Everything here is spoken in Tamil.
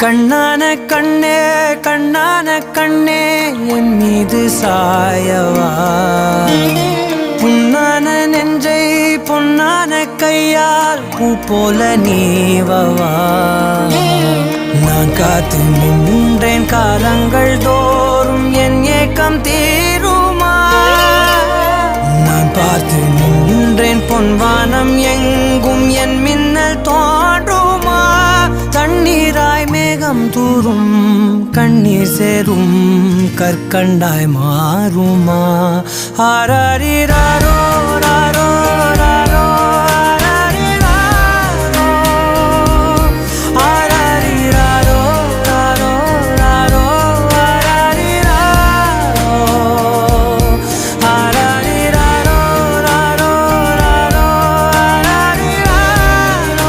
கண்ணான கண்ணே கண்ணான கண்ணே என் மீது சாயவா புண்ணான நெஞ்சை பொன்னான கையால் பூ போல நீவவா நான் காத்து நின்றேன் காலங்கள் தோறும் என் ஏக்கம் தீருமா நான் பார்த்து நின்றேன் பொன்வானம் எங்கும் என் மின்னல் தோன்றுமா தண்ணீராய் மேகம் தூரும் கண்ணீர் சேரும் கற்கண்டாய் மாறுமா ஆராரிராரோ ராரோ